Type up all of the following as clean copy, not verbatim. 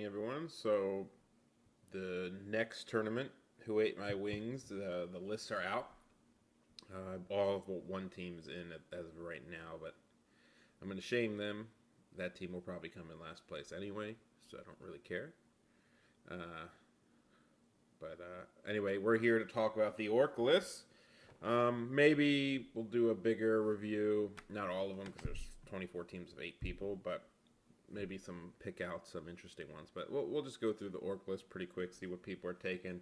everyone. So, the next tournament, Who Ate My Wings, the lists are out. All of one team's in as of right now, but I'm going to shame them. That team will probably come in last place anyway, so I don't really care. Anyway, we're here to talk about the orc list. Maybe we'll do a bigger review. Not all of them, because there's 24 teams of 8 people, but maybe pick out some interesting ones. But we'll just go through the orc list pretty quick, see what people are taking.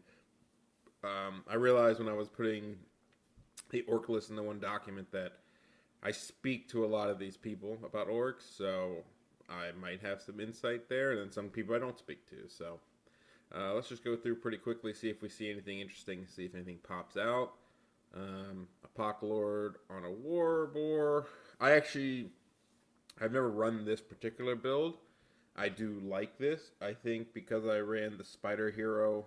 I realized when I was putting the orc list in the one document that I speak to a lot of these people about orcs, so I might have some insight there, and then some people I don't speak to. So let's just go through pretty quickly, see if we see anything interesting, see if anything pops out. Apocalypse on a war boar. I've never run this particular build. I do like this. I think because I ran the Spider Hero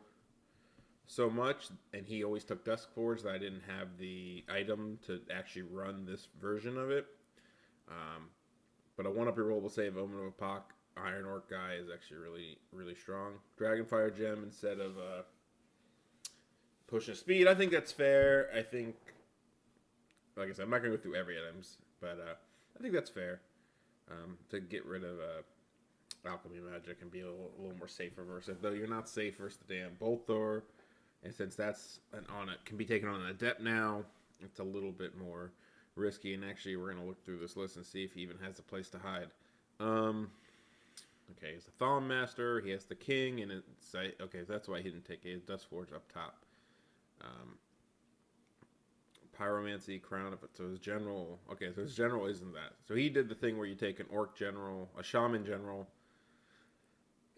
so much, and he always took Dusk Forge, that I didn't have the item to actually run this version of it. But a 1-up rerollable save, Omen of Apoc, Iron Orc guy is actually really, really strong. Dragonfire Gem instead of pushing speed. I think that's fair. I think, like I said, I'm not going to go through every items, but I think that's fair. To get rid of Alchemy Magic and be a little more safer versus, though you're not safe versus the damn Bolt Thor. And since that's can be taken on an Adept now, it's a little bit more risky. And actually, we're going to look through this list and see if he even has a place to hide. Okay, he's the Thom Master. He has the King, and it's okay. That's why he didn't take it. Dust Forge up top. Pyromancy, Crown of it. So his general. Okay, so his general isn't that. So he did the thing where you take an Orc general, a Shaman general,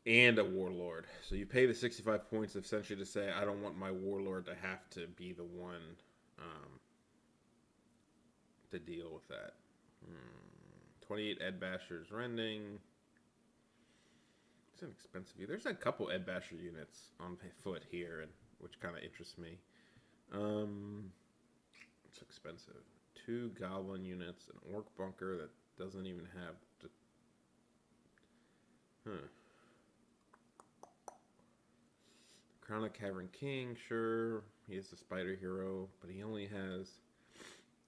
and a Warlord. So you pay the 65 points essentially to say, I don't want my Warlord to have to be the one to deal with that. 28 Ed Bashers rending. It's inexpensive. There's a couple Ed Basher units on foot here, which kind of interests me. It's expensive. 2 Goblin units, an Orc Bunker that doesn't even have Crown of Cavern King, sure. He has the Spider Hero, but he only has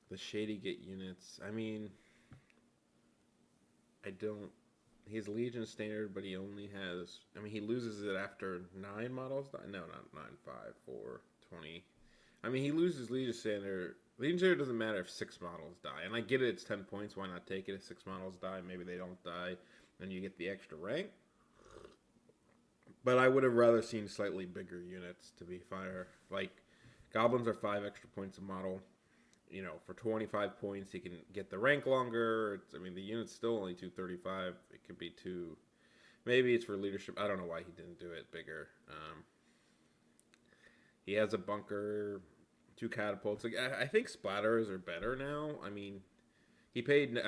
the Shady Gate units. I mean, he has Legion Standard, but he only has, he loses it after 9 models die. No, not 9, 5, 4, 20. He loses Legion Standard. Legion Standard doesn't matter if 6 models die. And I get it, it's 10 points. Why not take it if 6 models die? Maybe they don't die, and you get the extra rank. But I would have rather seen slightly bigger units, to be fair. Like, Goblins are 5 extra points a model. For 25 points, he can get the rank longer. The unit's still only 235. It could be 2. Maybe it's for leadership. I don't know why he didn't do it bigger. He has a bunker, 2 catapults. Like, I think splatters are better now. He paid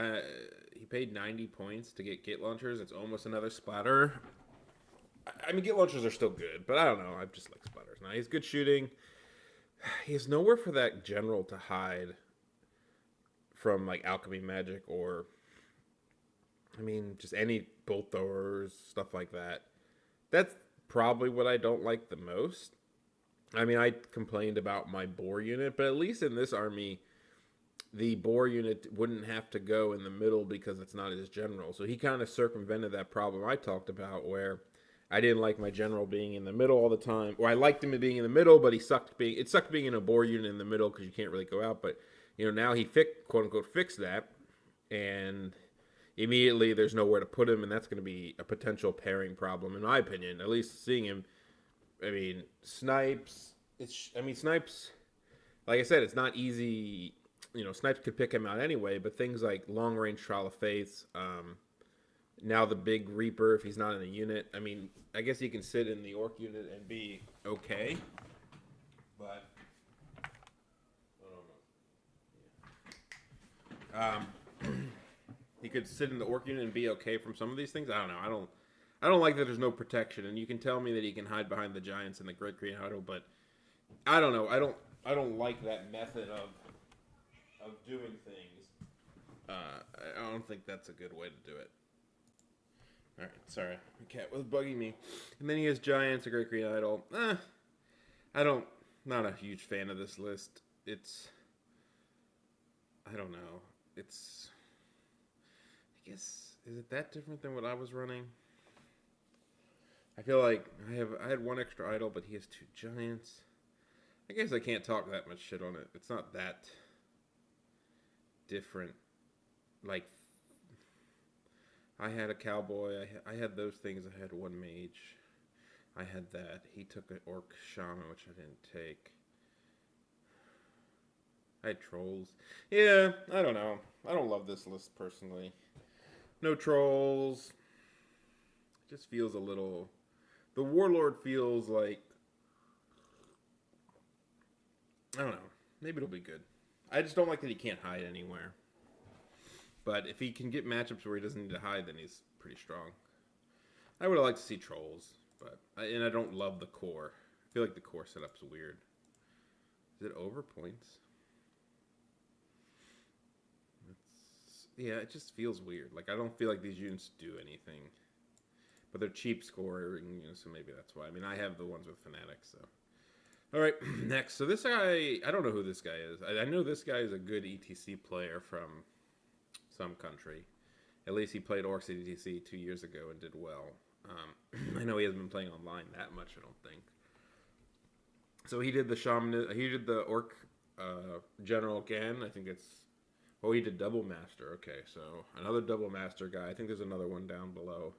90 points to get gate launchers. It's almost another splatter. Gate launchers are still good, but I don't know. I just like splatters. Now, he's good shooting. He has nowhere for that general to hide from, like, Alchemy Magic or, just any bolt throwers, stuff like that. That's probably what I don't like the most. I complained about my boar unit, but at least in this army, the boar unit wouldn't have to go in the middle because it's not his general. So he kind of circumvented that problem I talked about where I didn't like my general being in the middle all the time. Or I liked him being in the middle, but it sucked being in a boar unit in the middle because you can't really go out. But, now he quote unquote fixed that. And immediately there's nowhere to put him. And that's going to be a potential pairing problem, in my opinion. At least seeing him. Snipes. Snipes, like I said, it's not easy. Snipes could pick him out anyway. But things like long range Trial of Faith, now the big Reaper, if he's not in a unit. I guess he can sit in the Orc unit and be okay. But I don't know. He could sit in the Orc unit and be okay from some of these things. I don't know. I don't like that there's no protection, and you can tell me that he can hide behind the Giants and the Great Green Huddle, but I don't know. I don't like that method of doing things. I don't think that's a good way to do it. Alright, sorry. The cat was bugging me. And then he has Giants, a Great Green Idol. I don't... Not a huge fan of this list. It's... I don't know. It's... I guess... Is it that different than what I was running? I feel like I had one extra idol, but he has 2 Giants. I guess I can't talk that much shit on it. It's not that different. Like, I had a cowboy. I had those things. I had 1 mage. I had that. He took an orc shaman, which I didn't take. I had trolls. Yeah, I don't know. I don't love this list personally. No trolls. It just feels a little... The warlord feels like... I don't know. Maybe it'll be good. I just don't like that he can't hide anywhere. But if he can get matchups where he doesn't need to hide, then he's pretty strong. I would have liked to see trolls, and I don't love the core. I feel like the core setup's weird. Is it over points? Yeah, it just feels weird. Like, I don't feel like these units do anything. But they're cheap scoring, so maybe that's why. I mean, I have the ones with Fanatics, so. Alright, next. So this guy, I don't know who this guy is. I know this guy is a good ETC player from some country. At least he played Orcs at ETC 2 years ago and did well. I know he hasn't been playing online that much, I don't think. So he did the he did the Orc General again. I think it's... Oh, he did Double Master. Okay, so another Double Master guy. I think there's another one down below.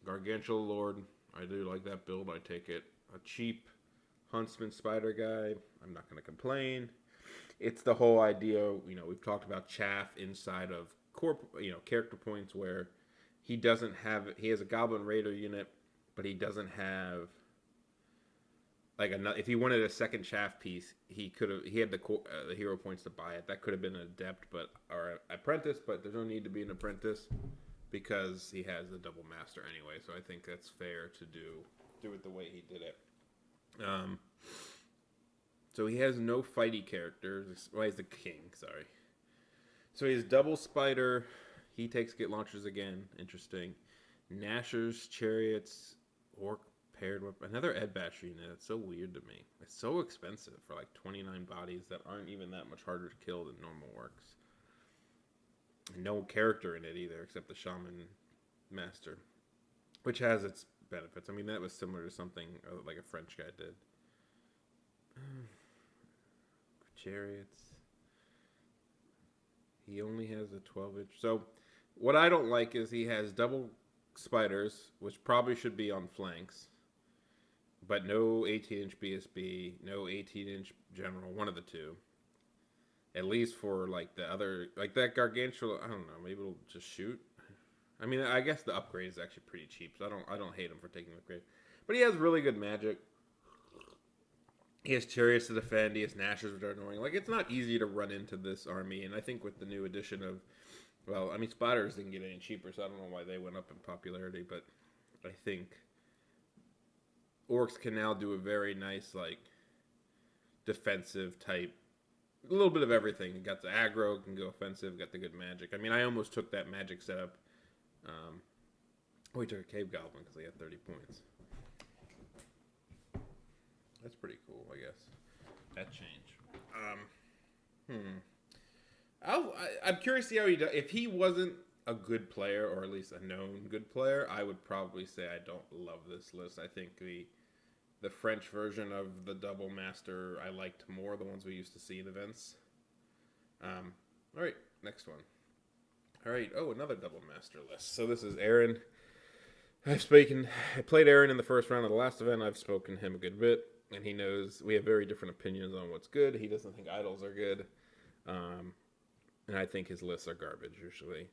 Gargantuar Lord. I do like that build. I take it. A cheap Huntsman Spider guy. I'm not going to complain. It's the whole idea, we've talked about chaff inside of character points where he doesn't have... He has a Goblin Raider unit, but he doesn't have... Like, if he wanted a second chaff piece, he had the hero points to buy it. That could have been an adept, or an apprentice, but there's no need to be an apprentice because he has the double master anyway. So I think that's fair to do it the way he did it. So he has no fighty characters. Well, he's the king. Sorry. So he has double spider. He takes get launchers again. Interesting. Nashers, chariots, orc. Paired with another Ed Basher unit. It's so weird to me. It's so expensive for like 29 bodies that aren't even that much harder to kill than normal orcs. No character in it either, except the Shaman Master, which has its benefits. I mean, that was similar to something like a French guy did. Chariots. He only has a 12-inch. So, what I don't like is he has double spiders, which probably should be on flanks. But no 18-inch BSB, no 18-inch general, one of the two. At least for, like, the other... Like, that Gargantuar, I don't know, maybe it'll just shoot. I mean, I guess the upgrade is actually pretty cheap, so I don't hate him for taking the upgrade. But he has really good magic. He has chariots to defend, he has Nashers, which are annoying. Like, it's not easy to run into this army, and I think with the new addition of... Well, I mean, Spotters didn't get any cheaper, so I don't know why they went up in popularity, but I think... Orcs can now do a very nice, like, defensive type. A little bit of everything. Got the aggro, can go offensive, got the good magic. I mean, I almost took that magic setup. He took a Cave Goblin because he had 30 points. That's pretty cool, I guess. That change. I'm curious to see how he does. If he wasn't a good player, or at least a known good player, I would probably say I don't love this list. I think the French version of the Double Master I liked more, the ones we used to see in events. All right, next one. All right, another Double Master list. So this is Aaron. I played Aaron in the first round of the last event. I've spoken to him a good bit, and he knows we have very different opinions on what's good. He doesn't think idols are good, and I think his lists are garbage usually.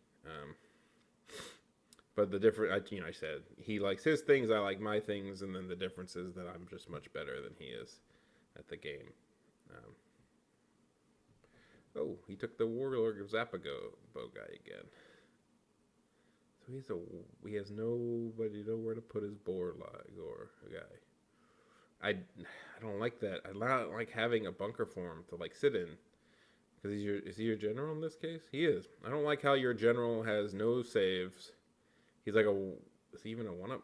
But the different, I said he likes his things, I like my things, and then the difference is that I'm just much better than he is at the game. He took the Warlord of Zappago bow guy again. So he has nobody nowhere to put his boar or a guy. I don't like that. I don't like having a bunker form to like sit in. Because is he your general in this case? He is. I don't like how your general has no saves. He's like a. Is he even a 1-up?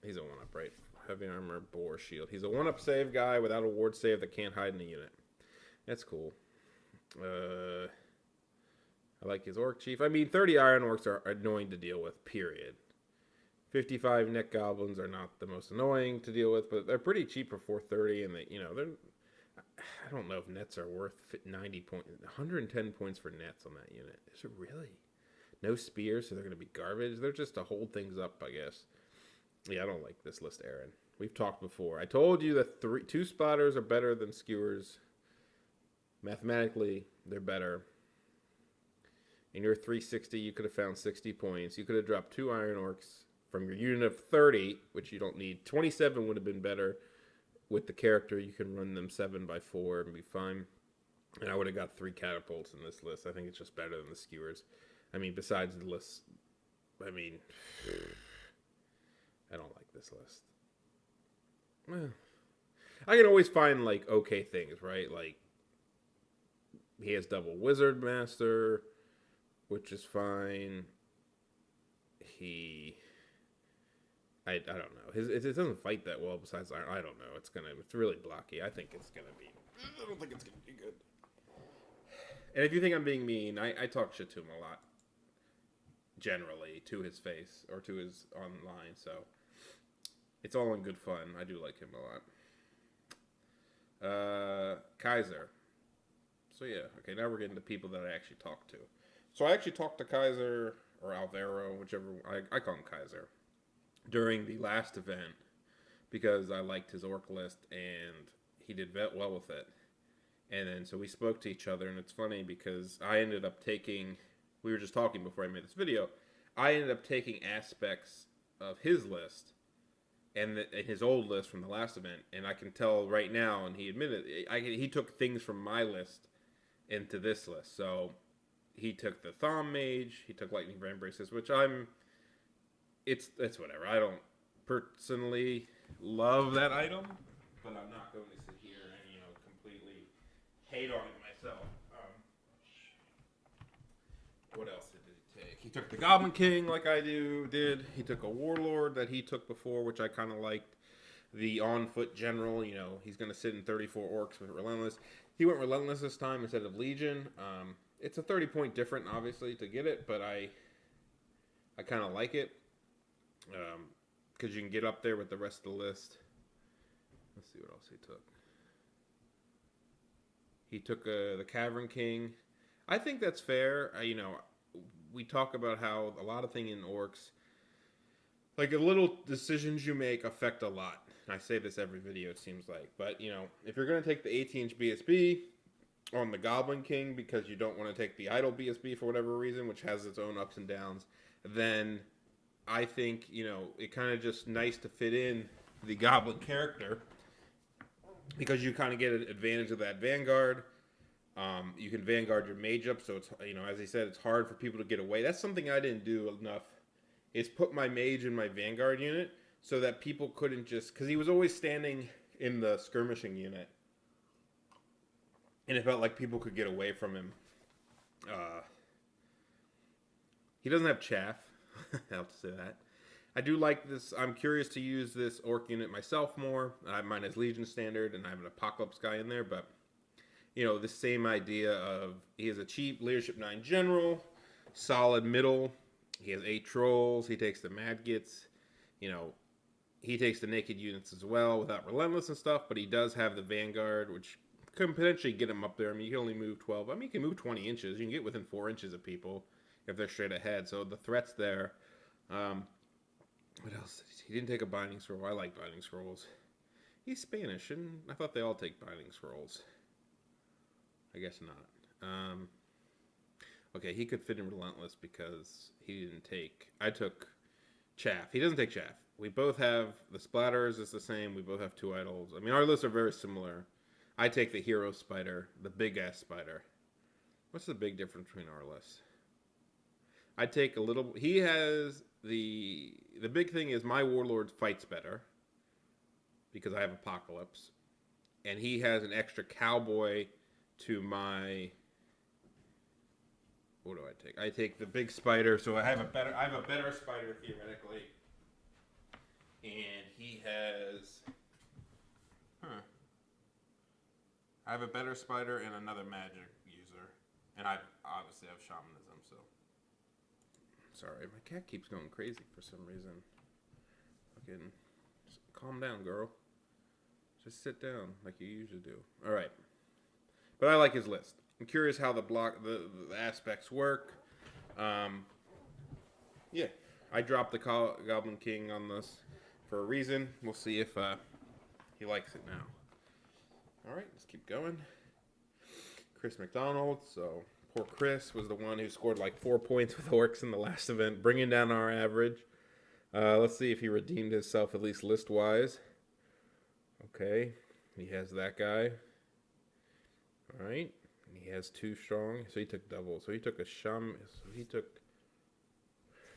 He's a 1-up, right? Heavy armor, boar shield. He's a 1-up save guy without a ward save that can't hide in a unit. That's cool. I like his orc chief. I mean, 30 iron orcs are annoying to deal with, period. 55 net goblins are not the most annoying to deal with, but they're pretty cheap for 430, and they're. I don't know if nets are worth 90 points, 110 points for nets on that unit. Is it really? No spears, so they're going to be garbage. They're just to hold things up, I guess. Yeah, I don't like this list, Aaron. We've talked before. I told you that 2 spotters are better than skewers. Mathematically, they're better. In your 360, you could have found 60 points. You could have dropped 2 iron orcs from your unit of 30, which you don't need. 27 would have been better. With the character, you can run them 7x4 and be fine. And I would have got 3 catapults in this list. I think it's just better than the skewers. I mean, besides the list, I mean, I don't like this list. Well, I can always find, like, okay things, right? Like, he has double wizard master, which is fine. I don't know. It doesn't fight that well. Besides, I don't know. It's really blocky. I don't think it's gonna be good. And if you think I'm being mean, I talk shit to him a lot. Generally, to his face or to his online. So it's all in good fun. I do like him a lot. Kaisa. So yeah, okay. Now we're getting to people that I actually talk to. So I actually talked to Kaisa or Alvaro, whichever. I call him Kaisa. During the last event, because I liked his orc list and he did well with it. And then so we spoke to each other, and it's funny because I ended up taking, we were just talking before I made this video, I ended up taking aspects of his list and his old list from the last event, and I can tell right now, and he admitted, he took things from my list into this list. So he took the Thom Mage, he took Lightning Brand Braces, which it's whatever. I don't personally love that item, but I'm not going to sit here and completely hate on it myself. What else did he take? He took the Goblin King, like I did. He took a Warlord that he took before, which I kind of liked. The On Foot General, he's going to sit in 34 orcs with Relentless. He went Relentless this time instead of Legion. It's a 30-point difference, obviously, to get it, but I kind of like it. Because you can get up there with the rest of the list. Let's see what else he took. He took the Cavern King. I think that's fair. We talk about how a lot of things in orcs, like the little decisions you make affect a lot. And I say this every video, it seems like. But, if you're going to take the 18-inch BSB on the Goblin King because you don't want to take the Idle BSB for whatever reason, which has its own ups and downs, then I think, it kind of just nice to fit in the Goblin character because you kind of get an advantage of that Vanguard. You can Vanguard your mage up, so it's, as he said, it's hard for people to get away. That's something I didn't do enough, is put my mage in my Vanguard unit so that people couldn't just, because he was always standing in the skirmishing unit, and it felt like people could get away from him. He doesn't have chaff. I have to say that. I do like this. I'm curious to use this orc unit myself more. I have mine as Legion standard, and I have an Apocalypse guy in there, but the same idea of he is a cheap Leadership 9 general, solid middle. He has 8 trolls. He takes the Madgets. He takes the naked units as well without Relentless and stuff, but he does have the Vanguard, which could potentially get him up there. I mean, you can only move 12. I mean, you can move 20 inches. You can get within 4 inches of people if they're straight ahead. So the threat's there. What else? He didn't take a Binding Scroll. I like Binding Scrolls. He's Spanish, and I thought they all take Binding Scrolls. I guess not. Okay, he could fit in Relentless because he didn't take... I took Chaff. He doesn't take Chaff. We both have... The Splatters is the same. We both have 2 idols. I mean, our lists are very similar. I take the Hero Spider, the big-ass spider. What's the big difference between our lists? I take a little... He has... The big thing is my Warlord fights better because I have Apocalypse. And he has an extra cowboy to my What do I take? I take the big spider, so I have a better spider theoretically. And he has I have a better spider and another magic user. And I obviously have shamanism, so sorry, my cat keeps going crazy for some reason. Fucking calm down, girl. Just sit down like you usually do. Alright. But I like his list. I'm curious how the aspects work. Yeah, I dropped the Goblin King on this for a reason. We'll see if he likes it now. All right, let's keep going. Chris McDonald. So poor Chris was the one who scored like 4 points with orcs in the last event, bringing down our average. Let's see if he redeemed himself at least list-wise. Okay, he has that guy. All right. He has 2 strong, so he took double. So he took a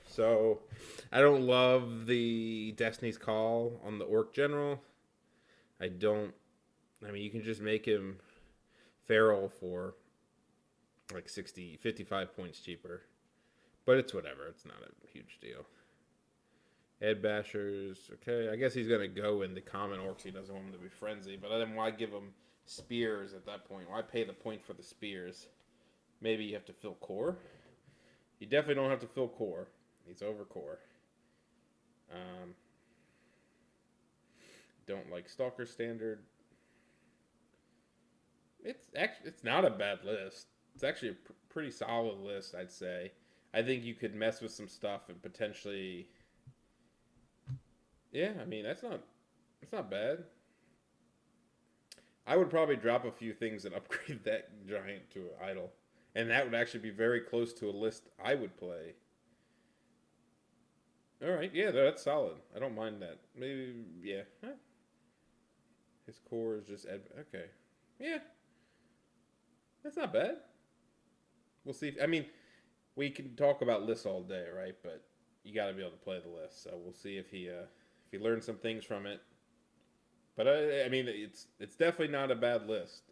So I don't love the Destiny's Call on the Orc General. I mean, you can just make him feral for like 55 points cheaper. But it's whatever. It's not a huge deal. Ed Bashers. Okay, I guess he's going to go in the common orcs. He doesn't want him to be frenzy. But then why give him spears at that point? Why pay the point for the spears? Maybe you have to fill core. You definitely don't have to fill core. He's over core. Don't like Stalker Standard. It's not a bad list. It's actually a pretty solid list, I'd say. I think you could mess with some stuff and potentially. Yeah, I mean that's not bad. I would probably drop a few things and upgrade that giant to an idol. And that would actually be very close to a list I would play. Alright, yeah, that's solid. I don't mind that. Maybe, yeah. Huh. His core is just... Okay. Yeah. That's not bad. We'll see. I mean, we can talk about lists all day, right? But you got to be able to play the list. So we'll see if he learns some things from it. But I mean, it's definitely not a bad list.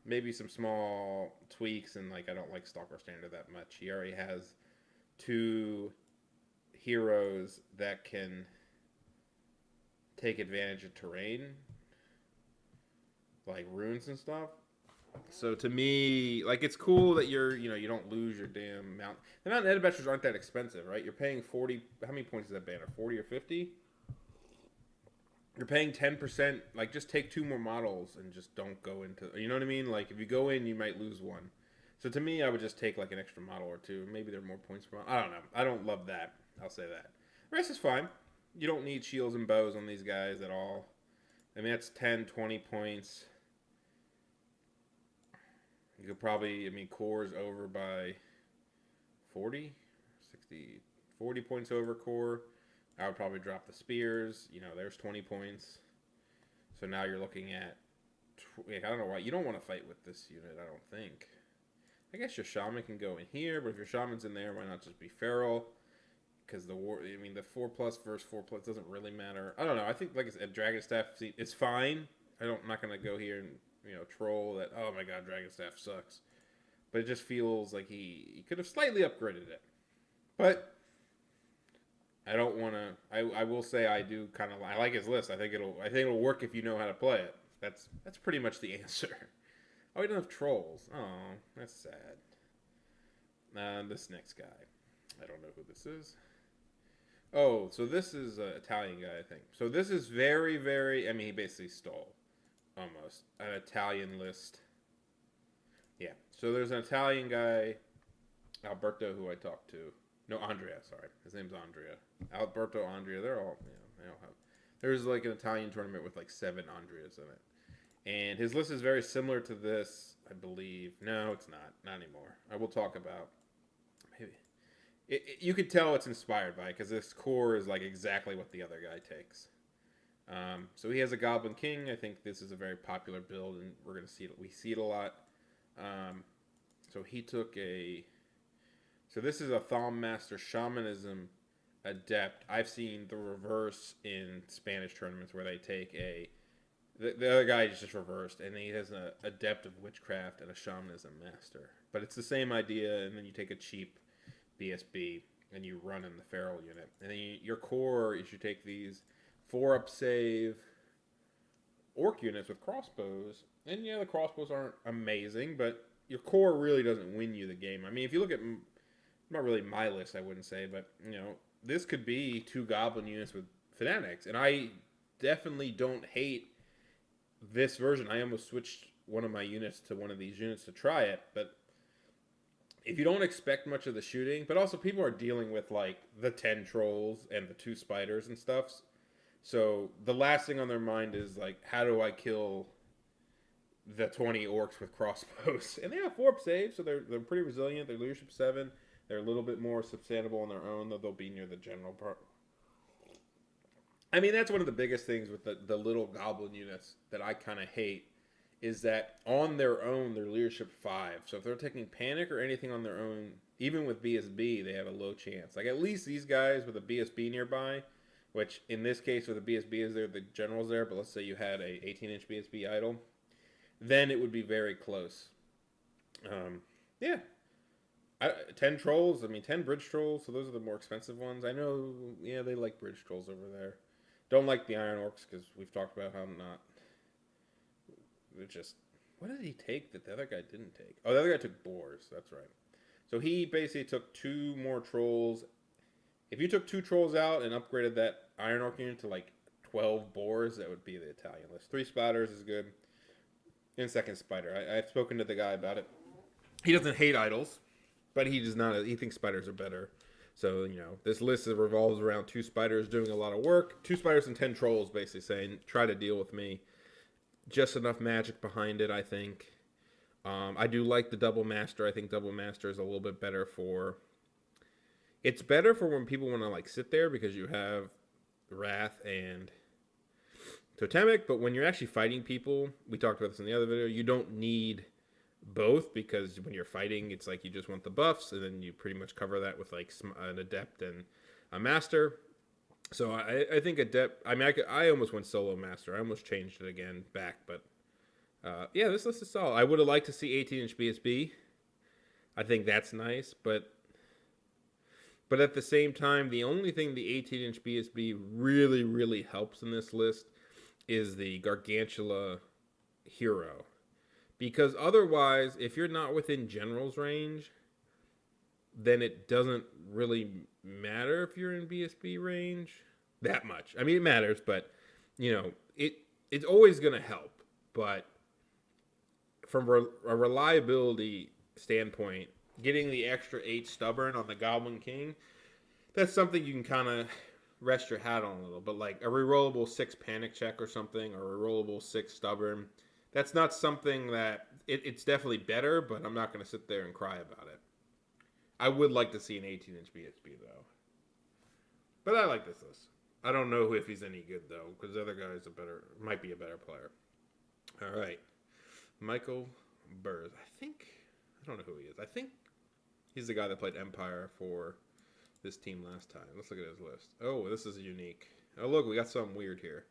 Maybe some small tweaks, and like I don't like Stalker Standard that much. He already has 2 heroes that can take advantage of terrain, like runes and stuff. So to me, like it's cool that you don't lose your damn mount. The mountain edgebashers aren't that expensive, right? You're paying 40. How many points is that banner? 40 or 50? You're paying 10%. Like, just take 2 more models and just don't go into... You know what I mean? Like, if you go in, you might lose 1. So, to me, I would just take, like, an extra model or 2. Maybe there are more points per model. I don't know. I don't love that. I'll say that. The rest is fine. You don't need shields and bows on these guys at all. I mean, that's 10, 20 points. You could probably... I mean, core's over by 40? 60... 40 points over core. I would probably drop the spears. There's 20 points. So now you're looking at... I don't know why. You don't want to fight with this unit, I don't think. I guess your shaman can go in here, but if your shaman's in there, why not just be feral? Because the 4+ versus 4+ doesn't really matter. I don't know. I think, like I said, Dragon Staff, it's fine. I'm not going to go here and, troll that, oh my god, Dragon Staff sucks. But it just feels like he could have slightly upgraded it. But... I don't want to. I will say I do kind of. I like his list. I think it'll work if you know how to play it. That's pretty much the answer. Oh, he doesn't have trolls. Oh, that's sad. This next guy, I don't know who this is. Oh, so this is an Italian guy, I think. So this is very, very. I mean, he basically stole almost an Italian list. Yeah. So there's an Italian guy, Alberto, who I talked to. No, Andrea, sorry. His name's Andrea. Alberto, Andrea, they all have... There's like an Italian tournament with like 7 Andreas in it. And his list is very similar to this, I believe. No, it's not. Not anymore. I will talk about... Maybe... You could tell it's inspired by it, because this core is like exactly what the other guy takes. So he has a Goblin King. I think this is a very popular build, and we're going to see it. We see it a lot. So he took a... So this is a Thom Master Shamanism Adept. I've seen the reverse in Spanish tournaments where they take the other guy is just reversed, and he has an Adept of Witchcraft and a Shamanism Master. but it's the same idea. And then you take a cheap BSB and you run in the feral unit, and then your core is you take these 4-up save orc units with crossbows, and yeah, the crossbows aren't amazing, but your core really doesn't win you the game. I mean, if you look at, not really my list, I wouldn't say, but this could be 2 goblin units with fanatics, and I definitely don't hate this version. I almost switched one of my units to one of these units to try it, but if you don't expect much of the shooting, but also people are dealing with like the 10 trolls and the 2 spiders and stuff. So the last thing on their mind is like, how do I kill the 20 orcs with crossbows? And they have 4-up saves, so they're pretty resilient. They're leadership 7. They're a little bit more substantial on their own, though they'll be near the general part. I mean, that's one of the biggest things with the little goblin units that I kind of hate, is that on their own, they're leadership 5. So if they're taking panic or anything on their own, even with BSB, they have a low chance. Like, at least these guys with a BSB nearby, which in this case with a BSB is there, the general's there, but let's say you had a 18-inch BSB idle, then it would be very close. Yeah. 10 trolls, 10 bridge trolls, so those are the more expensive ones. I know, yeah, they like bridge trolls over there. Don't like the iron orcs, because we've talked about how I'm not... They're just... What did he take that the other guy didn't take? Oh, the other guy took boars, that's right. So he basically took 2 more trolls. If you took 2 trolls out and upgraded that iron orc unit to like 12 boars, that would be the Italian list. 3 spiders is good. And second spider. I've spoken to the guy about it. He doesn't hate idols, but he does not. He thinks spiders are better. So, this list revolves around 2 spiders doing a lot of work. 2 spiders and 10 trolls, basically saying, try to deal with me. Just enough magic behind it, I think. I do like the double master. I think double master is a little bit better for... It's better for when people want to like sit there because you have wrath and totemic, but when you're actually fighting people, we talked about this in the other video, you don't need both, because when you're fighting, it's like you just want the buffs, and then you pretty much cover that with like an adept and a master. So I think adept, I almost went solo master. I almost changed it again back, but yeah, this list is solid. I would have liked to see 18-inch BSB. I think that's nice, but at the same time, the only thing the 18-inch BSB really, really helps in this list is the Gargantuar hero. Because otherwise, if you're not within general's range, then it doesn't really matter if you're in BSB range that much. It matters, but, it's always going to help. But from a reliability standpoint, getting the extra 8 stubborn on the Goblin King, that's something you can kind of rest your hat on a little. But like a rerollable 6 panic check or something, or a rerollable 6 stubborn, that's not something that... It's definitely better, but I'm not going to sit there and cry about it. I would like to see an 18-inch BSB, though. But I like this list. I don't know if he's any good, though, because the other guy's might be a better player. All right. Michael Burrs. I don't know who he is. I think he's the guy that played Empire for this team last time. Let's look at his list. Oh, this is unique. Oh, look, we got something weird here.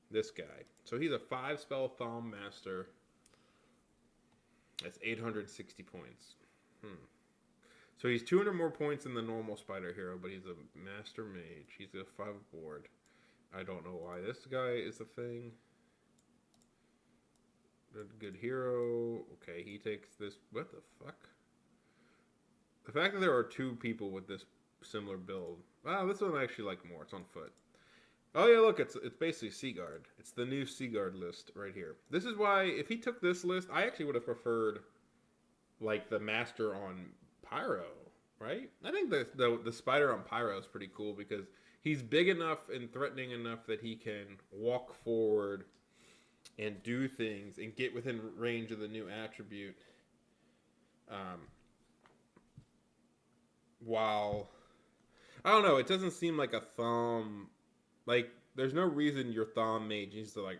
This guy. So he's a 5-spell Thom Master. That's 860 points. So he's 200 more points than the normal Spider Hero, but he's a Master Mage. He's a 5 board. I don't know why this guy is a thing. Good hero. Okay, he takes this. What the fuck? The fact that there are 2 people with this similar build. Wow, this one I actually like more. It's on foot. Oh yeah, look, it's basically Seaguard. It's the new Seaguard list right here. This is why, if he took this list, I actually would have preferred like the Master on Pyro, right? I think the Spider on Pyro is pretty cool because he's big enough and threatening enough that he can walk forward and do things and get within range of the new attribute. While, I don't know, it doesn't seem like a Thom. Like, there's no reason your Thom mage needs to, like...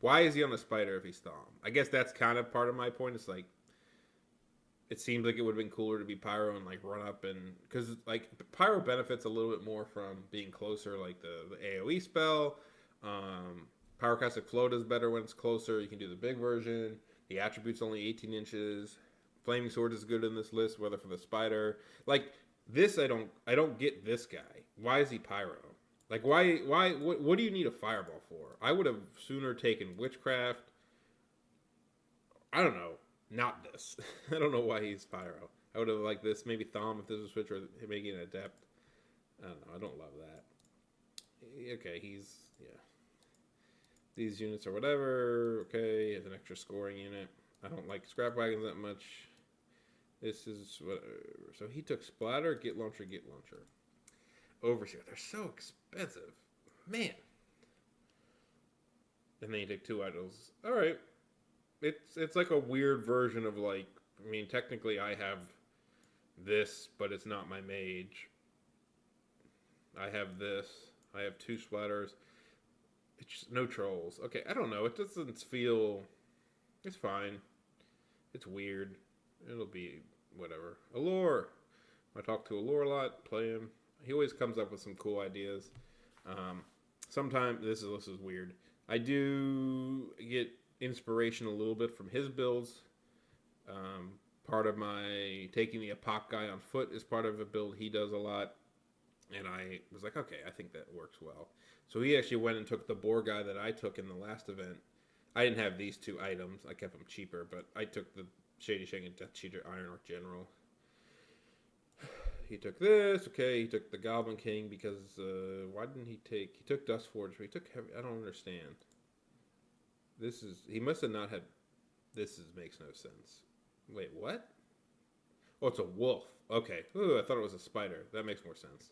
Why is he on a spider if he's Thom? I guess that's kind of part of my point. It's like... It seems like it would have been cooler to be Pyro and, like, run up and... Because, like, Pyro benefits a little bit more from being closer, like the AoE spell. Pyroclastic Flow does better when it's closer. You can do the big version. The attribute's only 18 inches. Flaming Sword is good in this list, whether for the spider. Like this, I don't get this guy. Why is he pyro? Like what do you need a fireball for? I would have sooner taken witchcraft. I don't know. Not this. I don't know why he's pyro. I would have liked this. Maybe Thom if this was switch or making an adept. I don't know. I don't love that. Okay, yeah. These units are whatever. Okay, it's an extra scoring unit. I don't like scrap wagons that much. This is whatever. So he took splatter, get launcher. Overseer. They're so expensive. Man. And then you take 2 idols. Alright. It's like a weird version of like, I mean, technically I have this, but it's not my mage. I have this. I have 2 splatters. It's just no trolls. Okay, I don't know. It doesn't feel... It's fine. It's weird. It'll be whatever. Allure. I talk to Allure a lot. Play him. He always comes up with some cool ideas. Sometimes this is weird. I do get inspiration a little bit from his builds. Part of my taking the Apoc guy on foot is part of a build he does a lot. And I was like, okay, I think that works well. So he actually went and took the boar guy that I took in the last event. I didn't have these 2 items. I kept them cheaper, but I took the Shady Shang and Death Cheater Iron Orc General. He took this. Okay, he took the Goblin King because why didn't he take... He took Dust Forge, but he took heavy... I don't understand. This is... He must have not had... Makes no sense. Wait, what? Oh, it's a wolf. Okay. Ooh, I thought it was a spider. That makes more sense.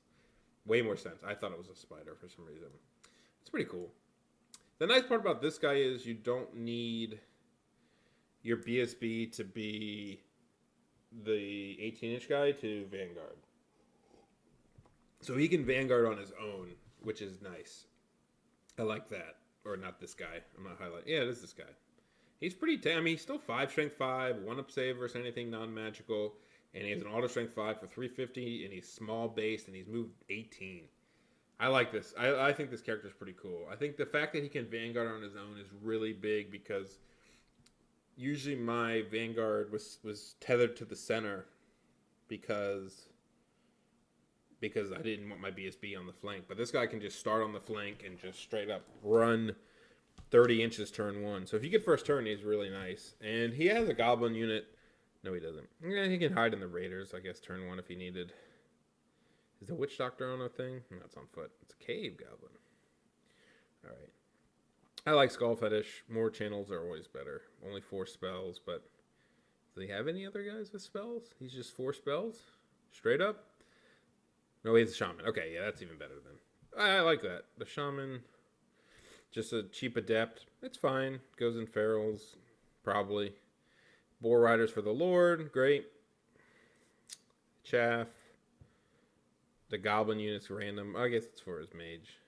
Way more sense. I thought it was a spider for some reason. It's pretty cool. The nice part about this guy is you don't need your BSB to be the 18-inch guy to Vanguard. So he can Vanguard on his own, which is nice. I like that. Or not this guy. I'm not highlighting. Yeah, it is this guy. He's pretty... I mean, he's still 5 strength 5, 1-up save versus anything non-magical. And he has an auto strength 5 for 350, and he's small based, and he's moved 18. I like this. I think this character is pretty cool. I think the fact that he can Vanguard on his own is really big because usually my Vanguard was tethered to the center because I didn't want my BSB on the flank. But this guy can just start on the flank and just straight up run 30 inches turn 1. So if you get first turn, he's really nice. And he has a Goblin unit. No, he doesn't. Yeah, he can hide in the Raiders, I guess, turn 1 if he needed. Is the Witch Doctor on a thing? No, it's on foot. It's a Cave Goblin. Alright. I like Skull Fetish. More channels are always better. Only 4 spells, but... Do they have any other guys with spells? He's just 4 spells? Straight up? No, he's a Shaman. Okay, yeah, that's even better then. I like that. The Shaman... Just a cheap adept. It's fine. Goes in ferals. Probably. Boar Riders for the Lord. Great. Chaff. The Goblin unit's random. I guess it's for his mage.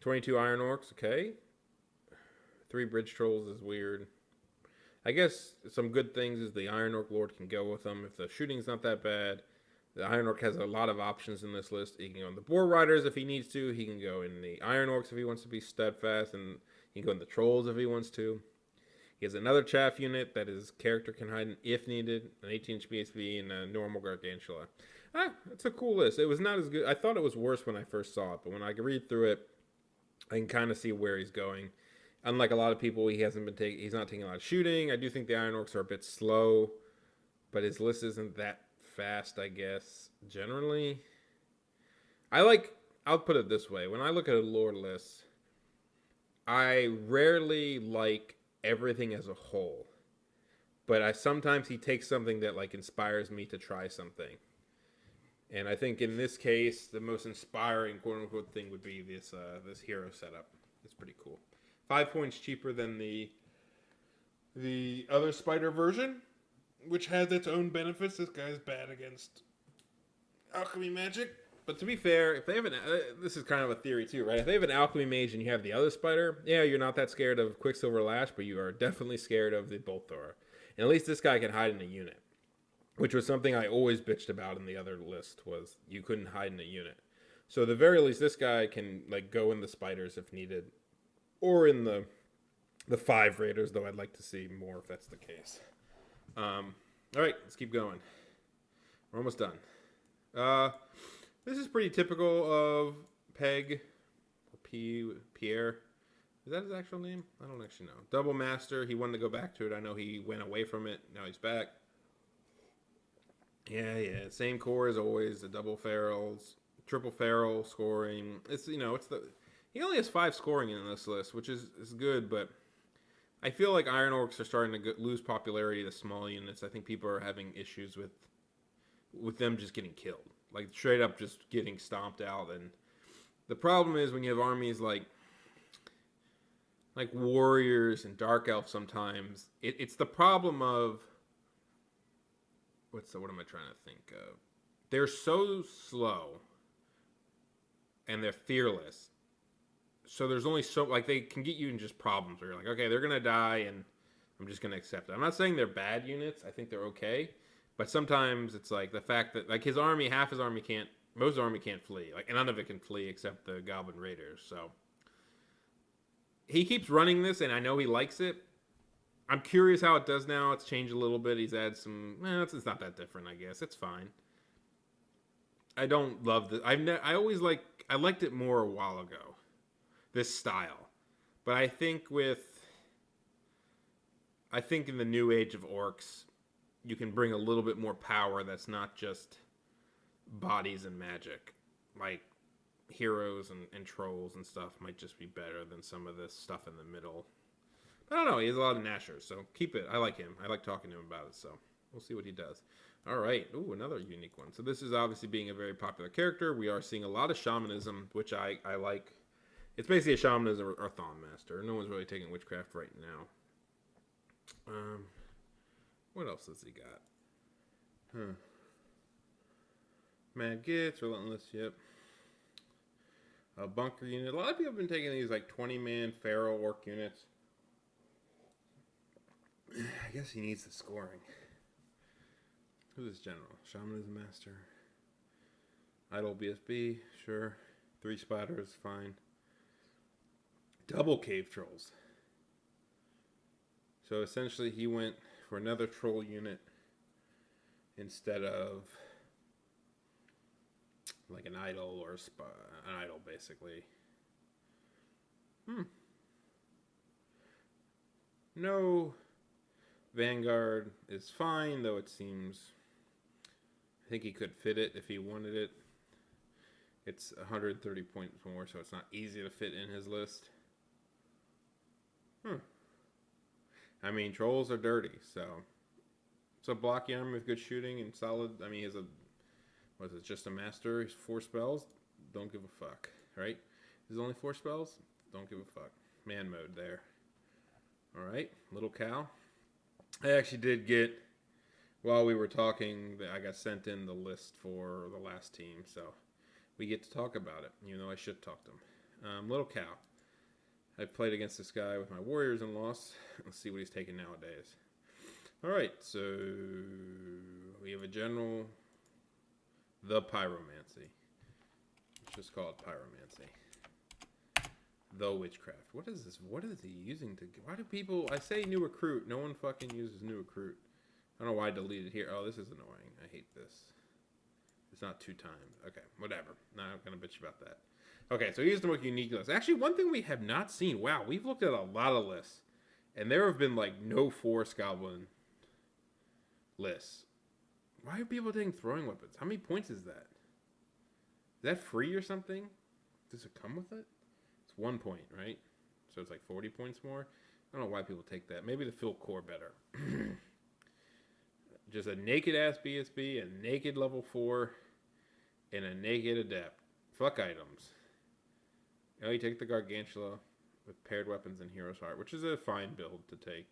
22 Iron Orcs. Okay. 3 Bridge Trolls is weird. I guess some good things is the Iron Orc Lord can go with them. If the shooting's not that bad. The Iron Orc has a lot of options in this list. He can go in the Boar Riders if he needs to. He can go in the Iron Orcs if he wants to be steadfast. And he can go in the Trolls if he wants to. He has another Chaff unit that his character can hide in if needed. An 18-inch BSB and a normal Gargantuar. It's a cool list. It was not as good. I thought it was worse when I first saw it. But when I read through it, I can kind of see where he's going. Unlike a lot of people, he's not taking a lot of shooting. I do think the Iron Orcs are a bit slow. But his list isn't that fast, I guess, generally. I'll put it this way. When I look at a lore list, I rarely like everything as a whole. But sometimes he takes something that like inspires me to try something. And I think in this case, the most inspiring quote-unquote thing would be this hero setup. It's pretty cool. 5 points cheaper than the other spider version, which has its own benefits. This guy's bad against alchemy magic. But to be fair, if they have this is kind of a theory too, right? If they have an alchemy mage and you have the other spider, yeah, you're not that scared of Quicksilver Lash, but you are definitely scared of the Bolt Thrower. And at least this guy can hide in a unit, which was something I always bitched about in the other list, was you couldn't hide in a unit. So at the very least, this guy can like go in the spiders if needed, or in the 5 raiders, though I'd like to see more if that's the case. All right, let's keep going. We're almost done. Uh, this is pretty typical of Peg or Pierre. Is that his actual name? I don't actually know. Double Master. He wanted to go back to it. I know he went away from it. Now he's back. Yeah. Same core as always. The double ferals, triple feral scoring. It's he only has 5 scoring in this list, which is good, but I feel like Iron Orcs are starting to lose popularity to small units. I think people are having issues with them just getting killed, like straight up just getting stomped out. And the problem is when you have armies like warriors and dark elves. Sometimes it's the problem of what am I trying to think of? They're so slow and they're fearless. So there's only so they can get you in just problems where you're like, okay, they're gonna die, and I'm just gonna accept it. I'm not saying they're bad units. I think they're okay, but sometimes it's like the fact that like his army, half his army can't, most of his army can't flee. Like none of it can flee except the Goblin Raiders. So he keeps running this, and I know he likes it. I'm curious how it does now. It's changed a little bit. He's added some. It's not that different, I guess. It's fine. I don't love this. I liked it more a while ago. This style, but I think in the new age of orcs, you can bring a little bit more power. That's not just bodies and magic. Like heroes and trolls and stuff might just be better than some of this stuff in the middle. I don't know. He has a lot of Nashers, so keep it. I like him. I like talking to him about it, so we'll see what he does. All right. Ooh, another unique one. So this is obviously being a very popular character. We are seeing a lot of shamanism, which I like. It's basically a shamanism or Thon Master. No one's really taking witchcraft right now. What else has he got? Mad Gits, Relentless, yep. A bunker unit. A lot of people have been taking these like 20-man feral orc units. I guess he needs the scoring. Who's this general? Shamanism Master. Idle BSB, sure. 3 Spiders, fine. Double Cave Trolls. So essentially he went for another troll unit instead of like an idol or an idol basically. No Vanguard is fine, though it seems I think he could fit it if he wanted it. It's 130 points more, so it's not easy to fit in his list. I mean, trolls are dirty, so it's a blocky army with good shooting and solid. I mean, just a master? He's 4 spells? Don't give a fuck, right? There's only 4 spells? Don't give a fuck. Man mode there. Alright, little cow. I actually did get, while we were talking, I got sent in the list for the last team, so we get to talk about it, even though I should talk to him. Little cow. I played against this guy with my warriors and lost. Let's see what he's taking nowadays. Alright, so we have a general, the Pyromancy. Let's just call it Pyromancy. The Witchcraft. What is this? What is he using to... Why do people... I say new recruit. No one fucking uses new recruit. I don't know why I deleted here. Oh, this is annoying. I hate this. It's not 2 times. Okay, whatever. Not going to bitch about that. Okay, so here's the most unique list. Actually, one thing we have not seen. Wow, we've looked at a lot of lists. And there have been, like, no Forest Goblin lists. Why are people taking throwing weapons? How many points is that? Is that free or something? Does it come with it? It's 1 point, right? So it's like 40 points more. I don't know why people take that. Maybe to fill core better. Just a naked ass BSB, a naked level 4, and a naked adept. Fuck items. Now you take the Gargantuar with paired weapons and Hero's Heart, which is a fine build to take.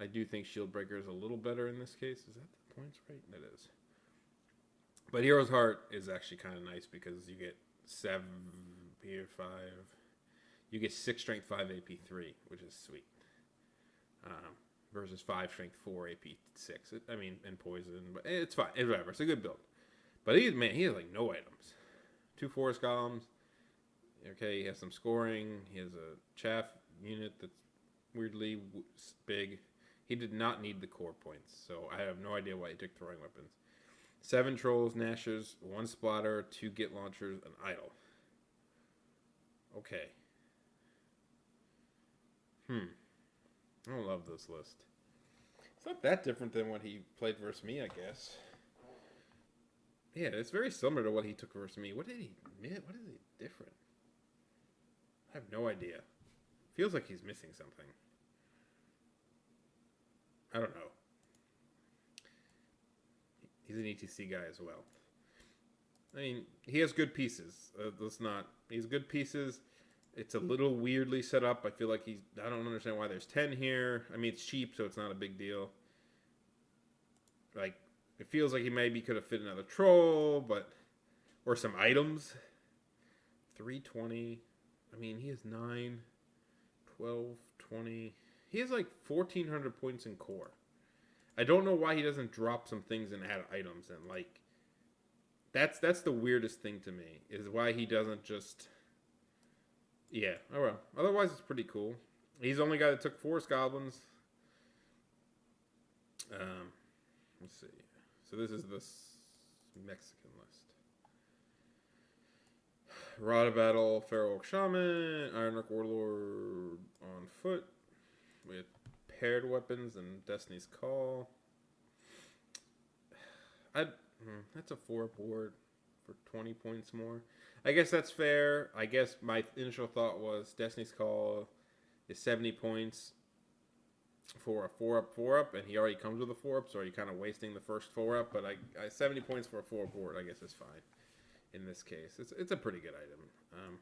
I do think Shield Breaker is a little better in this case. Is that the points right? It is. But Hero's Heart is actually kind of nice because you get 7 here, 5. You get 6 strength, 5 AP 3, which is sweet. Versus 5 strength, 4 AP 6. And poison, but it's fine. It's whatever. It's a good build. But he has like no items. 2 forest golems. Okay, he has some scoring. He has a chaff unit that's weirdly big. He did not need the core points, so I have no idea why he took throwing weapons. 7 trolls, gnashers, 1 splatter, 2 git launchers, an idol. Okay. I don't love this list. It's not that different than what he played versus me, I guess. Yeah, it's very similar to what he took versus me. What is he different? I have no idea. Feels like he's missing something. I don't know. He's an ETC guy as well. I mean, he has good pieces. He's good pieces. It's a little weirdly set up. I feel like I don't understand why there's 10 here. I mean, it's cheap, so it's not a big deal. Like, it feels like he maybe could have fit another troll, or some items. 320. I mean, he has 9, 12, 20. He has like 1,400 points in core. I don't know why he doesn't drop some things and add items. And like, that's the weirdest thing to me, is why he doesn't just... Yeah, oh well. Otherwise, it's pretty cool. He's the only guy that took Forest Goblins. Let's see. So this is the Mexican list. Rod of Battle, Feral Orc Shaman, Ironarch Warlord on foot with paired weapons and Destiny's Call. That's a 4 board for 20 points more. I guess that's fair. I guess my initial thought was Destiny's Call is 70 points for a 4-up, and he already comes with a 4-up, so you're kind of wasting the first 4-up. But I 70 points for a 4 board, I guess is fine in this case. It's a pretty good item.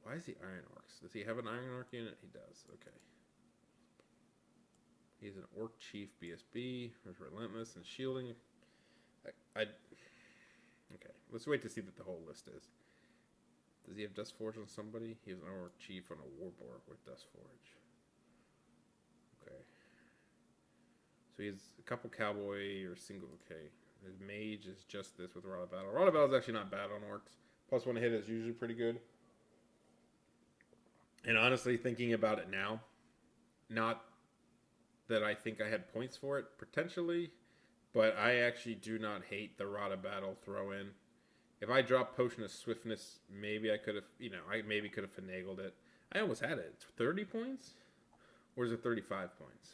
Why is he Iron Orcs? Does he have an Iron Orc unit? He does. Okay. He's an Orc Chief BSB. There's Relentless and Shielding. Okay, let's wait to see what the whole list is. Does he have Dustforge on somebody? He has an Orc Chief on a Warborg with Dustforge. Okay. So he has a couple Cowboy or single. Okay. His Mage is just this with Rod of Battle. Rod of Battle is actually not bad on Orcs. Plus 1 hit is usually pretty good. And honestly, thinking about it now, not that I think I had points for it, potentially, but I actually do not hate the Rod of Battle throw-in. If I dropped Potion of Swiftness, maybe I could have, I maybe could have finagled it. I almost had it. It's 30 points? Or is it 35 points?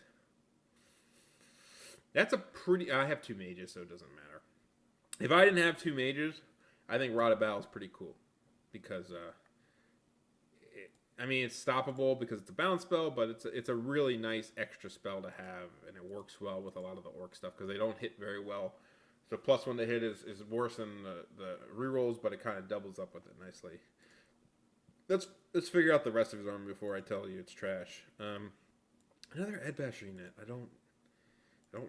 That's a pretty... I have 2 mages, so it doesn't matter. If I didn't have 2 mages, I think Rod of Battle is pretty cool. Because, it's stoppable because it's a bounce spell, but it's a really nice extra spell to have, and it works well with a lot of the orc stuff because they don't hit very well. So plus 1 to hit is worse than the rerolls, but it kind of doubles up with it nicely. Let's figure out the rest of his army before I tell you it's trash. Another Ed Basher unit. I don't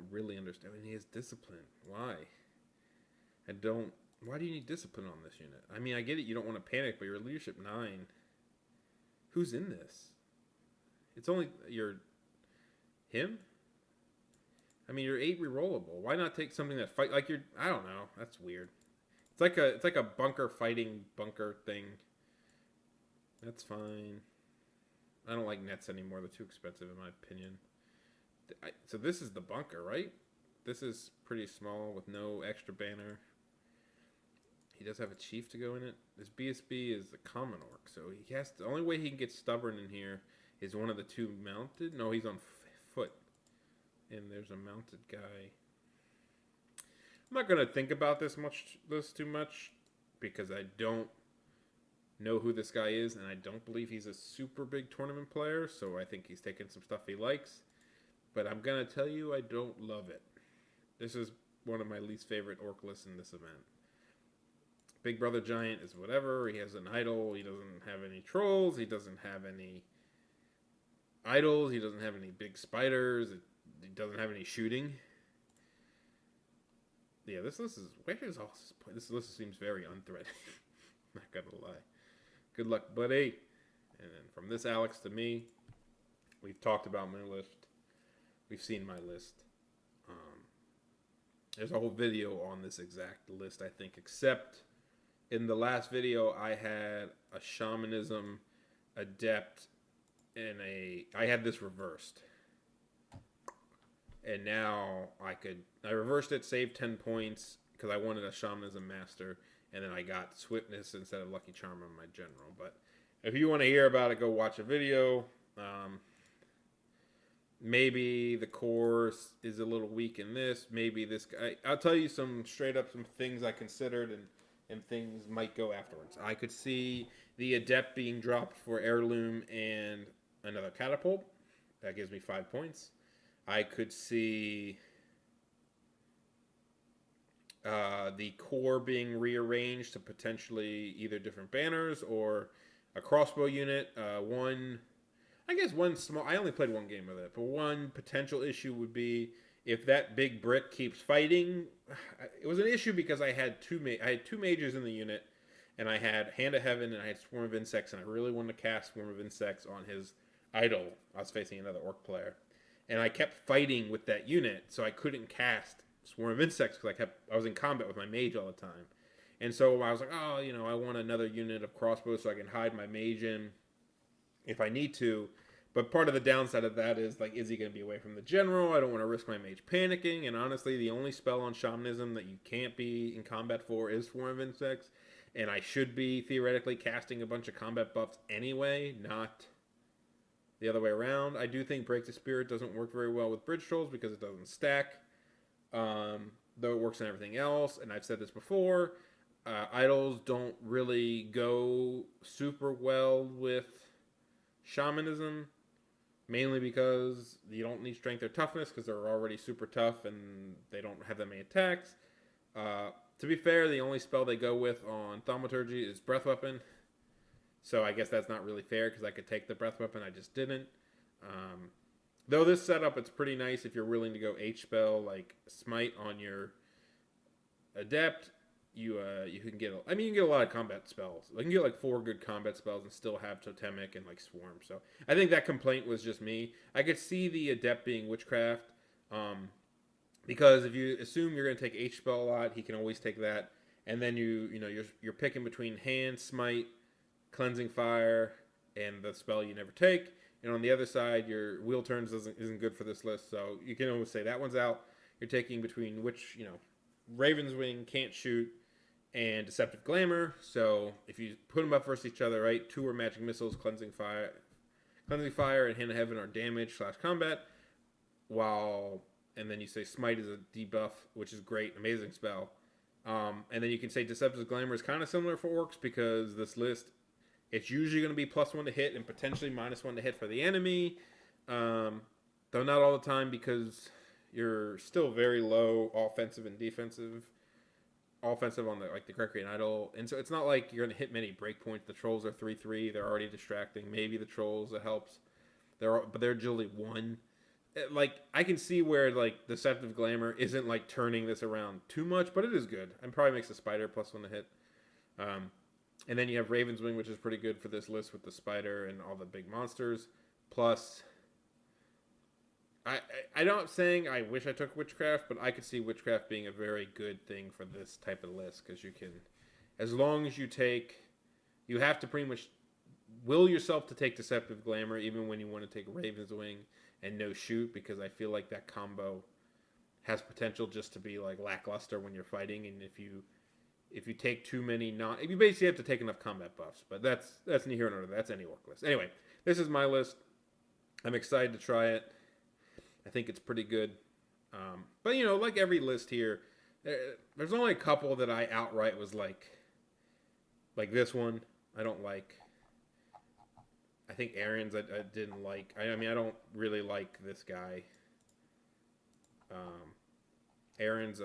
really understand. I mean, he has discipline. Why? Why do you need discipline on this unit? I mean, I get it. You don't want to panic, but you're leadership 9. Who's in this? It's only him. I mean, you're 8 rerollable. Why not take something that fight like you're? I don't know. That's weird. It's like a bunker fighting bunker thing. That's fine. I don't like nets anymore. They're too expensive in my opinion. So this is the bunker, right? This is pretty small with no extra banner. He does have a chief to go in it. This BSB is the common orc, so he has to, the only way he can get stubborn in here is one of the 2 mounted. No, he's on foot, and there's a mounted guy. I'm not gonna think about this too much because I don't know who this guy is, and I don't believe he's a super big tournament player. So I think he's taking some stuff he likes, but I'm gonna tell you I don't love it. This is one of my least favorite orc lists in this event. Big Brother Giant is whatever. He has an idol. He doesn't have any trolls. He doesn't have any idols. He doesn't have any big spiders. He doesn't have any shooting. Yeah, this list is... Where is all this point? This list seems very unthreatening. Not gonna lie. Good luck, buddy. And then from this Alex to me, we've talked about my list. We've seen my list. There's a whole video on this exact list, I think, except... In the last video, I had a Shamanism, Adept, and I had this reversed. and now I reversed it, saved 10 points because I wanted a Shamanism Master, and then I got Swiftness instead of Lucky Charm on my general. But if you want to hear about it, go watch a video. Maybe the core is a little weak in this. Maybe this guy. I'll tell you some straight up some things I considered and things might go afterwards. I could see the Adept being dropped for Heirloom and another Catapult. That gives me 5 points. I could see the core being rearranged to potentially either different banners or a crossbow unit. One small. I only played one game of it, but one potential issue would be if that big brick keeps fighting. It was an issue because I had two mages in the unit, and I had Hand of Heaven and I had Swarm of Insects, and I really wanted to cast Swarm of Insects on his idol. I was facing another orc player, and I kept fighting with that unit, so I couldn't cast Swarm of Insects because I was in combat with my mage all the time, and so I was like, oh, I want another unit of crossbows so I can hide my mage in if I need to. But part of the downside of that is, like, is he going to be away from the general? I don't want to risk my mage panicking. And honestly, the only spell on Shamanism that you can't be in combat for is Swarm of Insects. And I should be theoretically casting a bunch of combat buffs anyway, not the other way around. I do think Break the Spirit doesn't work very well with Bridge Trolls because it doesn't stack. Though it works on everything else. And I've said this before. Idols don't really go super well with Shamanism, mainly because you don't need strength or toughness because they're already super tough and they don't have that many attacks. To be fair, the only spell they go with on Thaumaturgy is Breath Weapon, so I guess that's not really fair because I could take the Breath Weapon, I just didn't. Though this setup, it's pretty nice if you're willing to go H-spell, like Smite on your Adept. You can get you can get a lot of combat spells. You can get like 4 good combat spells and still have Totemic and like Swarm. So I think that complaint was just me. I could see the Adept being Witchcraft, because if you assume you're going to take H spell a lot, he can always take that. And then you're picking between Hand, Smite, Cleansing Fire, and the spell you never take. And on the other side, your Wheel Turns isn't good for this list, so you can always say that one's out. You're taking between Raven's Wing, Can't Shoot, and Deceptive Glamour. So if you put them up versus each other, right, 2 are Magic Missiles, Cleansing Fire, and Hand of Heaven are damage / combat. And then you say Smite is a debuff, which is great, amazing spell. And then you can say Deceptive Glamour is kind of similar for orcs because this list, it's usually going to be +1 to hit and potentially -1 to hit for the enemy. Though not all the time because you're still very low offensive and defensive. Offensive on the Recreant Idol, and so it's not like you're going to hit many breakpoints. The trolls are 3/3; they're already distracting. Maybe the trolls it helps. But they're agility 1. I can see where Deceptive Glamour isn't turning this around too much, but it is good. And probably makes the spider +1 to hit. And then you have Raven's Wing, which is pretty good for this list with the spider and all the big monsters. Plus, I'm not saying I wish I took Witchcraft, but I could see Witchcraft being a very good thing for this type of list because you can, as long as you have to pretty much will yourself to take Deceptive Glamour even when you want to take Raven's Wing and no shoot, because I feel like that combo has potential just to be lackluster when you're fighting, and if you take too many you basically have to take enough combat buffs, but that's neither here nor there. That's any orc list. Anyway, this is my list. I'm excited to try it. I think it's pretty good. But, like every list here, there's only a couple that I outright was like this one, I don't like. I think Aaron's I didn't like. I don't really like this guy. Aaron's,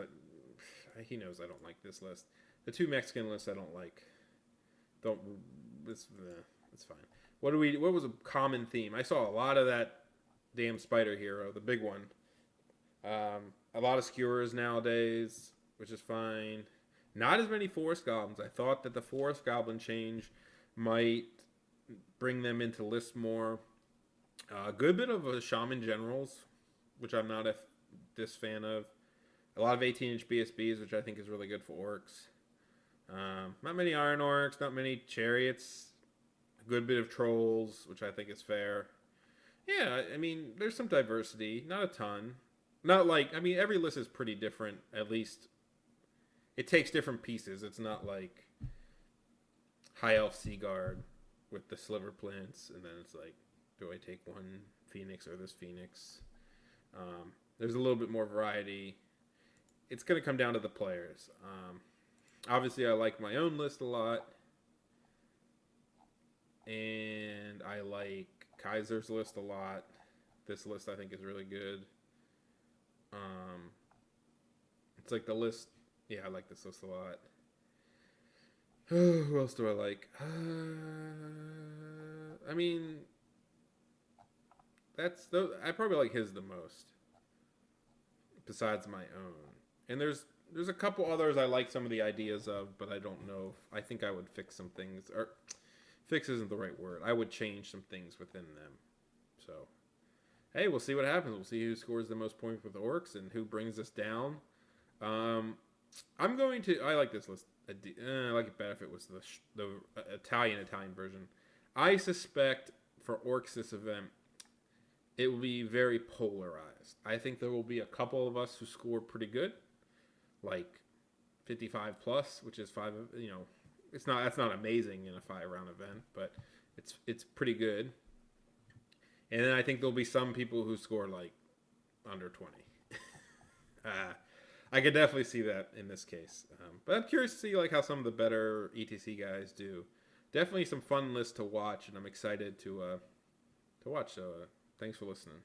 he knows I don't like this list. The 2 Mexican lists I don't like. It's fine. What was a common theme? I saw a lot of that damn spider hero, the big one. A lot of skewers nowadays, which is fine. Not as many forest goblins. I thought that the forest goblin change might bring them into lists more. A good bit of shaman generals, which I'm not this fan of. A lot of 18-inch BSBs, which I think is really good for orcs. Not many iron orcs, not many chariots. A good bit of trolls, which I think is fair. Yeah, there's some diversity, not a ton. Not like, I mean, every list is pretty different. At least it takes different pieces. It's not like High Elf Seaguard with the sliver plants, and then it's like, do I take one Phoenix or this Phoenix? There's a little bit more variety. It's going to come down to the players. Obviously, I like my own list a lot, and I like Kaiser's list a lot. This list I think is really good. It's like the list. Yeah, I like this list a lot. Who else do I like? I mean, I probably like his the most, besides my own. And there's a couple others I like some of the ideas of, but I don't know. I think I would fix some things, or fix isn't the right word. I would change some things within them. So, hey, we'll see what happens. We'll see who scores the most points with orcs and who brings us down. I'm going to. I like this list. I like it better if it was the Italian version. I suspect for orcs this event, it will be very polarized. I think there will be a couple of us who score pretty good, like 55 plus, which is five. You know, that's not amazing in a 5-round event, but it's pretty good. And then I think there'll be some people who score like under 20. I could definitely see that in this case. But I'm curious to see like how some of the better ETC guys do. Definitely some fun lists to watch, and I'm excited to watch. So thanks for listening.